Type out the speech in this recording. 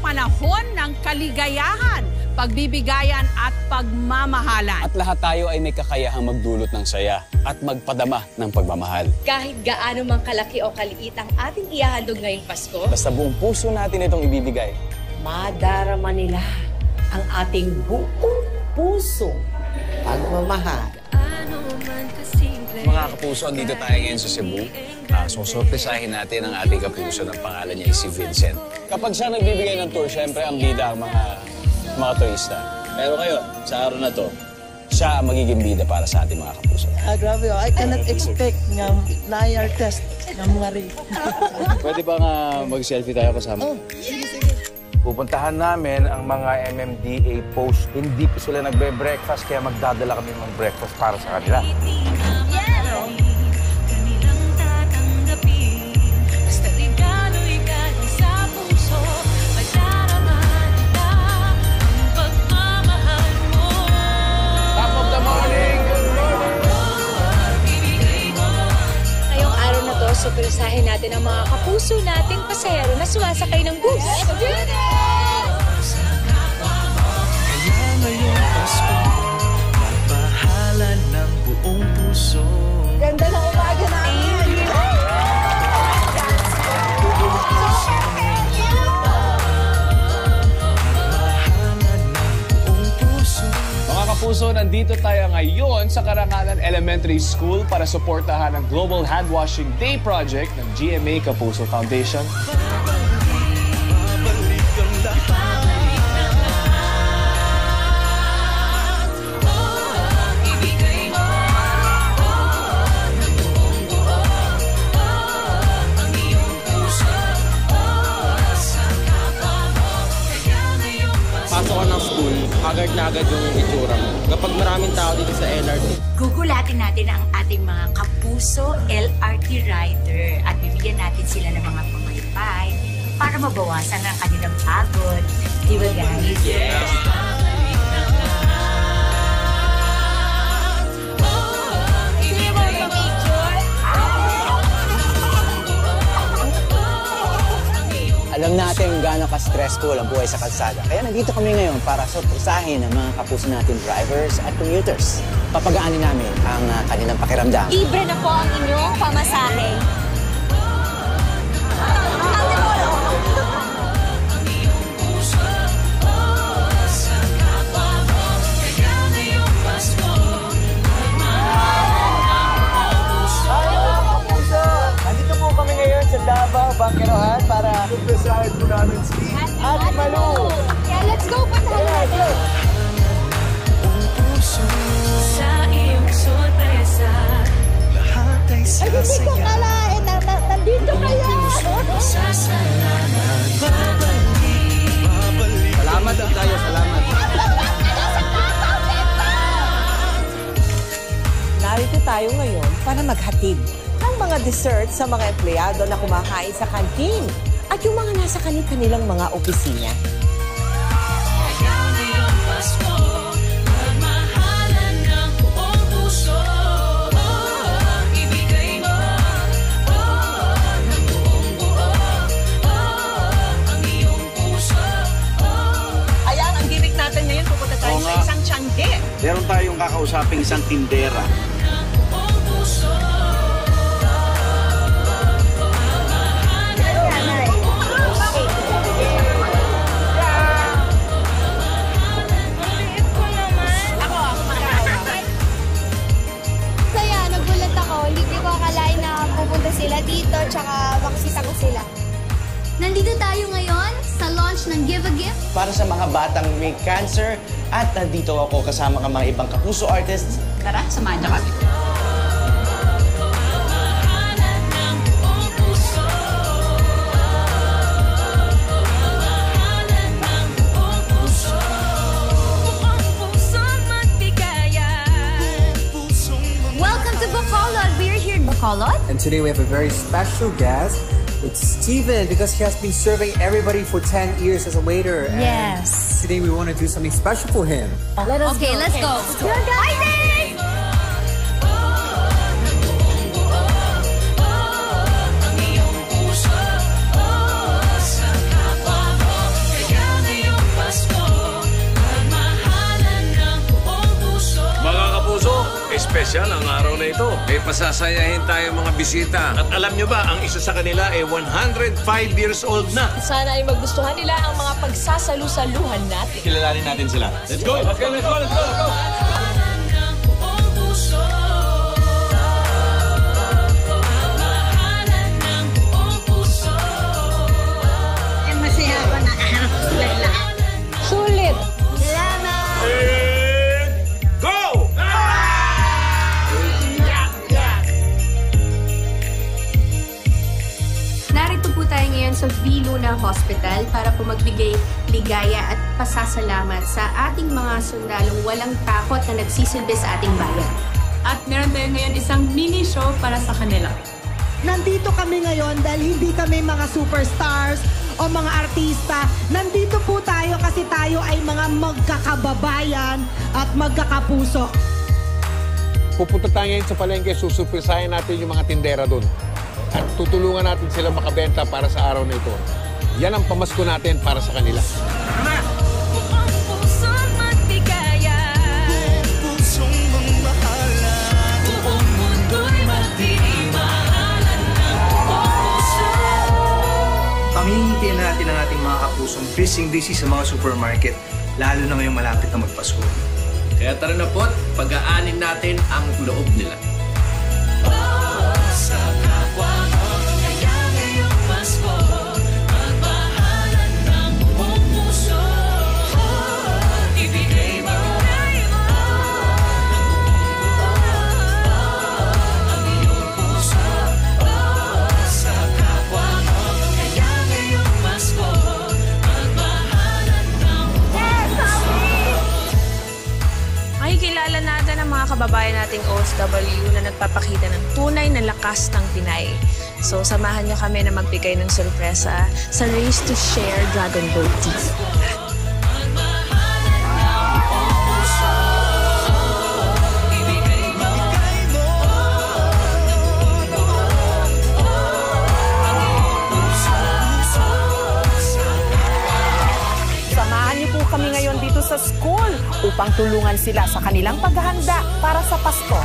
panahon ng kaligayahan, pagbibigayan at pagmamahalan. At lahat tayo ay may kakayahang magdulot ng saya at magpadama ng pagmamahal. Kahit gaano mang kalaki o kaliit ang ating ihahandog ngayong Pasko, Basta buong puso natin itong ibibigay. Madarama nila ang ating buong puso pagmamahal. Mga kapuso, andito tayo ngayon sa Cebu. Susurpresahin natin ang ating kapuso ng pangalan niya ay si Vincent. Kapag siya nagbibigay ng tour, syempre ang bida ang mga turista. Pero ngayon, sa araw na to, siya ang magiging bida para sa ating mga kapuso. Grabe, I cannot expect nga na test ng mga rin. Pwede ba nga mag-selfie tayo kasama? Pupuntahan namin ang mga MMDA post. Hindi po sila nagbe-breakfast, kaya magdadala kami ng breakfast para sa kanila. Top of the morning! ngayong araw na to, surpresahin natin ang mga kapuso nating pasahero na sumasakay ng bus. Ng buong puso. Ganda ng umaga namin! Mga kapuso, nandito tayo ngayon sa Karangalan Elementary School para suportahan ang Global Handwashing Day Project ng GMA Kapuso Foundation. Pasok ko ng school, agad na agad yung itsura mo. Kapag maraming tao dito sa LRT. Gugulatin natin ang ating mga kapuso LRT rider at bibigyan natin sila ng mga pamaypay para mabawasan ang kanilang pagod. Di ba guys? Yes! Alam natin gaano ka-stressful ang buhay sa kalsada. Kaya nandito kami ngayon para surpresahin ang mga kapuso natin drivers at commuters. Papagaanin namin ang kanilang pakiramdam. Libre na po ang inyong pamasahe. Nandito po kami ngayon sa Davao, Bangkerohan para surpresahin po namin si Ate Malu. Yeah, let's go! Puntahan natin! Sa iyong sorpresa, lahat ay sasaya. Hindi ko kalain na nandito kayo. Sasalanan, babalik. Salamat din tayo, salamat. Narito tayo ngayon para maghatid ng mga dessert sa mga empleyado na kumakain sa kantin at yung mga nasa kanilang mga opisina. Ayan, ang gimmick natin ngayon, pupunta tayo sa isang tiangge. Meron tayong kakausaping isang tindera. Kaya nagulat ako, hindi ko akalain na pupunta sila dito, tsaka makasita ko sila. Nandito tayo ngayon sa launch ng Give a Gift. Para sa mga batang may cancer at nandito ako kasama ng mga ibang kapuso artists. Tara, samahan niyo kami. Welcome to Bacolod. We're here in Bacolod. And today we have a very special guest. It's Steven, because he has been serving everybody for 10 years as a waiter. And Yes. today we want to do something special for him. Okay, let's go. Hi, Dave! dito. May pasasayahin tayo mga bisita. At alam nyo ba, ang isa sa kanila ay 105 years old na. Sana ay magustuhan nila ang mga pagsasalu-saluhan natin. Kilalanin natin sila. Let's go! Let's go! Let's go! Let's go! Let's go! Sulit! Salamat! Go! Narito po tayo ngayon sa V. Luna Hospital para po magbigay ligaya at pasasalamat sa ating mga sundalong walang takot na nagsisilbi sa ating bayan. At meron tayo ngayon isang mini show para sa kanila. Nandito kami ngayon dahil hindi kami mga superstars o mga artista. Nandito po tayo kasi tayo ay mga magkakababayan at magkakapuso. Pupunta tayo ngayon sa palengke, susurpresahin natin yung mga tindera doon. At tutulungan natin sila makabenta para sa araw na ito. Yan ang pamasko natin para sa kanila. Pangingitian natin ang ating mga kapusong busy sa mga supermarket, lalo na ngayong malapit na magpasko. Kaya tara na po't pag-aanin natin ang loob nila. Sa kapwa mo, kaya ngayong Pasko, magmahalan ng buong puso. Ibigay mo ang iyong puso. Sa kapwa mo, kaya ngayong Pasko, magmahalan ng buong puso. Makikilala natin ang mga kababayan nating OFW na nagpapakita ng tunay na lakas ng Pinay. So, samahan niyo kami na magbigay ng sorpresa sa Race to Share Dragon Boat Team. Samahan niyo po kami ngayon dito sa school upang tulungan sila sa kanilang paghahanda para sa Pasko.